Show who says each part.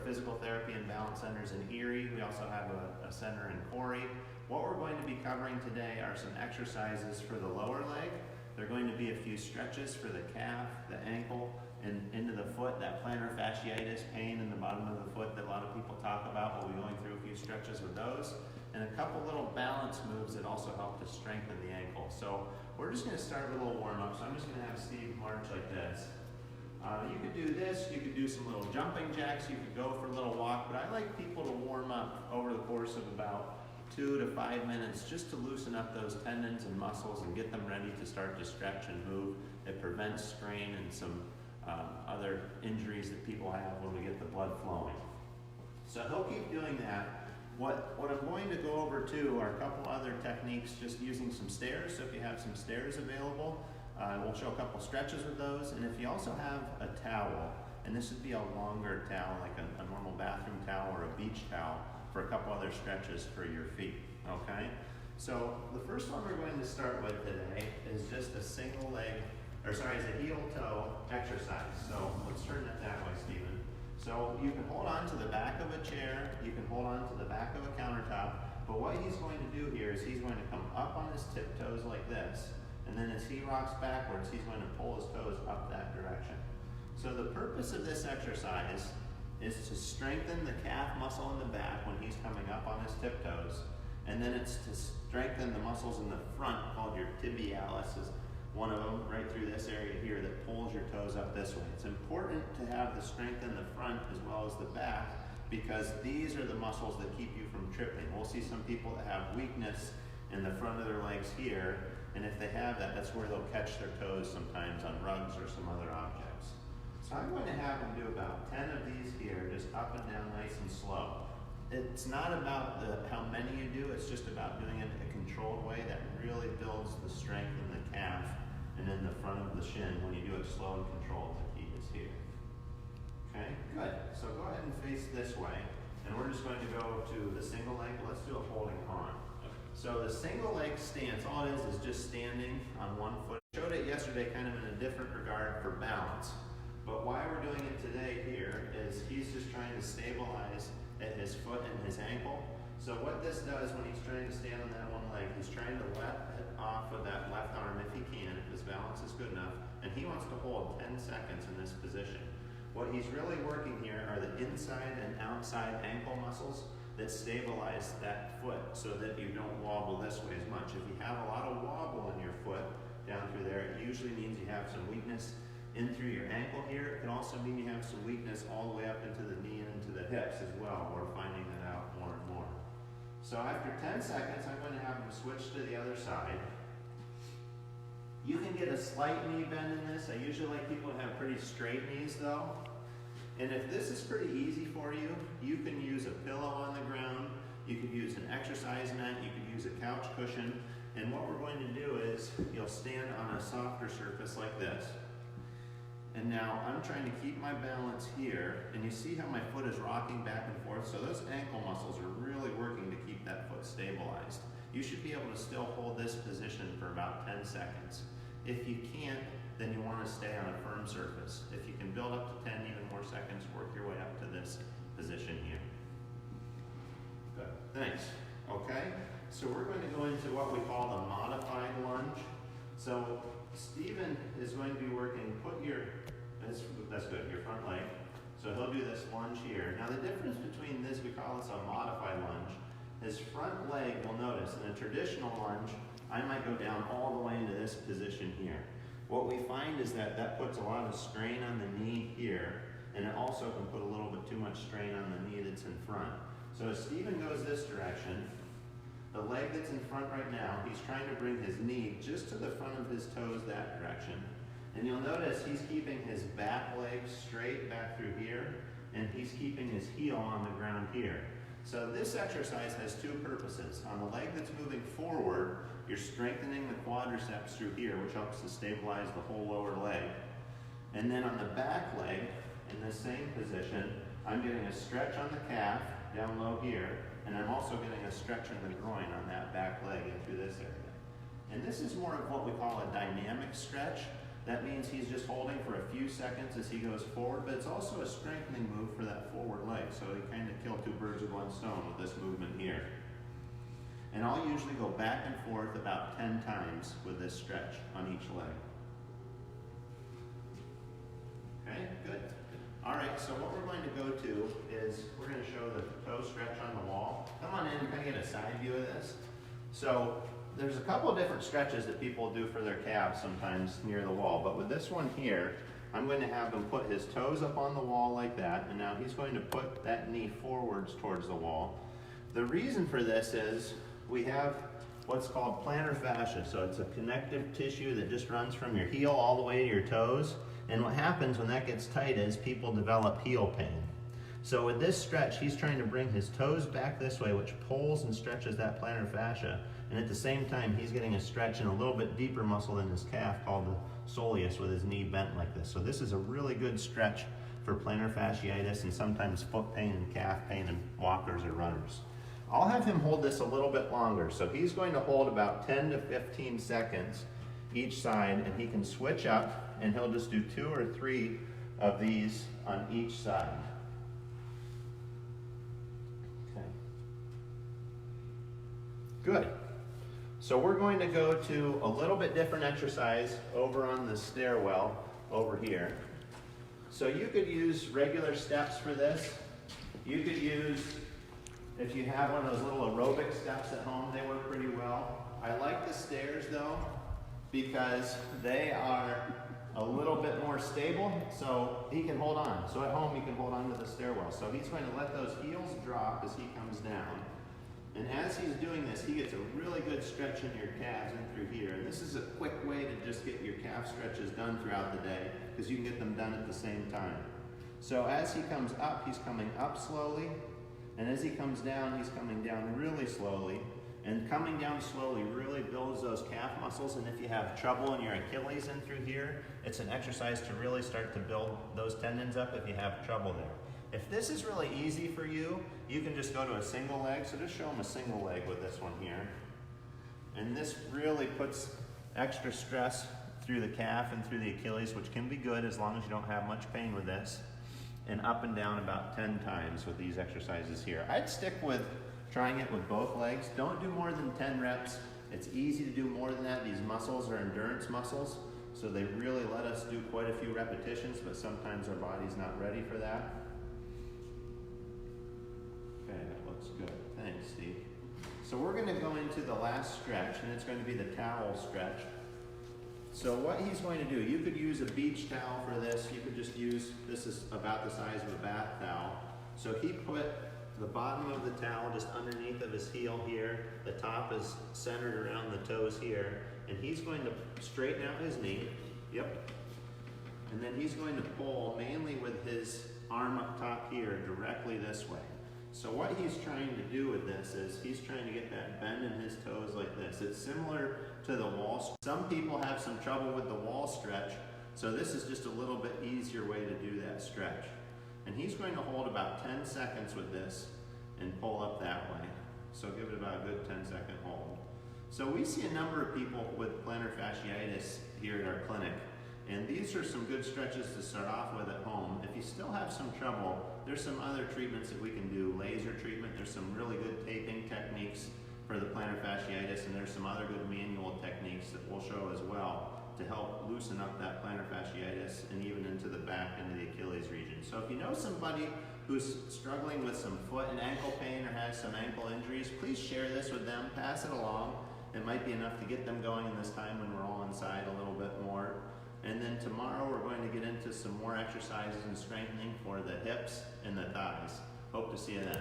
Speaker 1: physical therapy and balance centers in Erie. We also have a center in Corey. What we're going to be covering today are some exercises for the lower leg. There are going to be a few stretches for the calf, the ankle, and into the foot, that plantar fasciitis pain in the bottom of the foot that a lot of people talk about. We'll be going through a few stretches with those, and a couple little balance moves that also help to strengthen the ankle. So we're just going to start with a little warm-up. So I'm just going to have Steve march like this. You could do this, you could do some little jumping jacks, you could go for a little walk, but I like people to warm up over the course of about 2 to 5 minutes just to loosen up those tendons and muscles and get them ready to start to stretch and move. It prevents strain and some other injuries that people have when we get the blood flowing. So he'll keep doing that. What I'm going to go over too are a couple other techniques just using some stairs. So if you have some stairs available, we'll show a couple stretches with those. And if you also have a towel, and this would be a longer towel, like a normal bathroom towel or a beach towel, for a couple other stretches for your feet, okay? So the first one we're going to start with today is just a single leg, it's a heel toe exercise. So let's turn it that way, Stephen. So you can hold on to the back of a chair, you can hold on to the back of a countertop, but what he's going to do here is he's going to come up on his tiptoes like this, and then as he rocks backwards, he's going to pull his toes up that direction. So the purpose of this exercise is to strengthen the calf muscle in the back when he's coming up on his tiptoes, and then it's to strengthen the muscles in the front called your tibialis, is one of them right through this area here that pulls your toes up this way. It's important to have the strength in the front as well as the back because these are the muscles that keep you from tripping. We'll see some people that have weakness in the front of their legs here, and if they have that, that's where they'll catch their toes sometimes on rugs or some other objects. So I'm going to have them do about 10 of these here, just up and down nice and slow. It's not about how many you do, it's just about doing it in a controlled way that really builds the strength in the calf and in the front of the shin. When you do it slow and controlled, the key is here. Okay, good. So go ahead and face this way, and we're just going to go to the single leg. Let's do a holding on. So the single leg stance, all it is just standing on one foot. I showed it yesterday kind of in a different regard for balance. But why we're doing it today here is he's just trying to stabilize at his foot and his ankle. So what this does when he's trying to stand on that one leg, he's trying to let it off of that left arm if he can, if his balance is good enough, and he wants to hold 10 seconds in this position. What he's really working here are the inside and outside ankle muscles that stabilize that foot so that you don't wobble this way as much. If you have a lot of wobble in your foot down through there, it usually means you have some weakness in through your ankle here. It can also mean you have some weakness all the way up into the knee and into the hips as well. We're finding that out more and more. So after 10 seconds, I'm going to have them switch to the other side. You can get a slight knee bend in this. I usually like people to have pretty straight knees though. And if this is pretty easy for you, you can use a pillow on the ground, you could use an exercise mat, you could use a couch cushion, and what we're going to do is you'll stand on a softer surface like this. And now I'm trying to keep my balance here, and you see how my foot is rocking back and forth? So those ankle muscles are really working to keep that foot stabilized. You should be able to still hold this position for about 10 seconds. If you can't, then you want to stay on a firm surface. If you can build up to 10 even more seconds, work your way up to this position here. Good, thanks. Okay, so we're going to go into what we call the modified lunge. So Stephen is going to be working, that's good, your front leg. So he'll do this lunge here. Now the difference between this, we call this a modified lunge. His front leg, you'll notice, in a traditional lunge, I might go down all the way into this position here. What we find is that that puts a lot of strain on the knee here, and it also can put a little bit too much strain on the knee that's in front. So as Stephen goes this direction, the leg that's in front right now, he's trying to bring his knee just to the front of his toes that direction. And you'll notice he's keeping his back leg straight back through here, and he's keeping his heel on the ground here. So this exercise has two purposes. On the leg that's moving forward, you're strengthening the quadriceps through here, which helps to stabilize the whole lower leg. And then on the back leg, in the same position, I'm getting a stretch on the calf down low here, and I'm also getting a stretch in the groin on that back leg and through this area. And this is more of what we call a dynamic stretch. That means he's just holding for a few seconds as he goes forward, but it's also a strengthening move for that forward forward leg. So you kind of kill two birds with one stone with this movement here. And I'll usually go back and forth about 10 times with this stretch on each leg. Okay, good. All right, so what we're going to go to is we're going to show the toe stretch on the wall. Come on in and kind of get a side view of this. So there's a couple of different stretches that people do for their calves sometimes near the wall, but with this one here, I'm going to have him put his toes up on the wall like that, and now he's going to put that knee forwards towards the wall. The reason for this is we have what's called plantar fascia. So it's a connective tissue that just runs from your heel all the way to your toes. And what happens when that gets tight is people develop heel pain. So with this stretch, he's trying to bring his toes back this way, which pulls and stretches that plantar fascia. And at the same time, he's getting a stretch in a little bit deeper muscle in his calf called the soleus with his knee bent like this. So this is a really good stretch for plantar fasciitis and sometimes foot pain and calf pain in walkers or runners. I'll have him hold this a little bit longer. So he's going to hold about 10 to 15 seconds each side, and he can switch up, and he'll just do 2 or 3 of these on each side. Okay. Good. So we're going to go to a little bit different exercise over on the stairwell over here. So you could use regular steps for this. You could use, if you have one of those little aerobic steps at home, they work pretty well. I like the stairs though, because they are a little bit more stable, so he can hold on. So at home, he can hold on to the stairwell. So he's going to let those heels drop as he comes down. And as he's doing this, he gets a really good stretch in your calves and through here. And this is a quick way to just get your calf stretches done throughout the day, because you can get them done at the same time. So as he comes up, he's coming up slowly. And as he comes down, he's coming down really slowly. And coming down slowly really builds those calf muscles. And if you have trouble in your Achilles in through here, it's an exercise to really start to build those tendons up if you have trouble there. If this is really easy for you, you can just go to a single leg. So just show them a single leg with this one here. And this really puts extra stress through the calf and through the Achilles, which can be good as long as you don't have much pain with this. And up and down about 10 times with these exercises here. I'd stick with trying it with both legs. Don't do more than 10 reps. It's easy to do more than that. These muscles are endurance muscles, so they really let us do quite a few repetitions, but sometimes our body's not ready for that. Okay, that looks good. Thanks, Steve. So we're going to go into the last stretch, and it's going to be the towel stretch. So what he's going to do, you could use a beach towel for this. You could just use, this is about the size of a bath towel. So he put the bottom of the towel just underneath of his heel here. The top is centered around the toes here. And he's going to straighten out his knee. Yep. And then he's going to pull mainly with his arm up top here directly this way. So what he's trying to do with this is he's trying to get that bend in his toes like this. It's similar to the wall. Some people have some trouble with the wall stretch, so this is just a little bit easier way to do that stretch. And he's going to hold about 10 seconds with this and pull up that way. So give it about a good 10-second hold. So we see a number of people with plantar fasciitis here at our clinic. And these are some good stretches to start off with at home. If you still have some trouble, there's some other treatments that we can do. Laser treatment, there's some really good taping techniques for the plantar fasciitis, and there's some other good manual techniques that we'll show as well to help loosen up that plantar fasciitis and even into the back, into the Achilles region. So if you know somebody who's struggling with some foot and ankle pain or has some ankle injuries, please share this with them, pass it along. It might be enough to get them going in this time when we're all inside a little bit more. And then tomorrow we're going to get into some more exercises and strengthening for the hips and the thighs. Hope to see you then.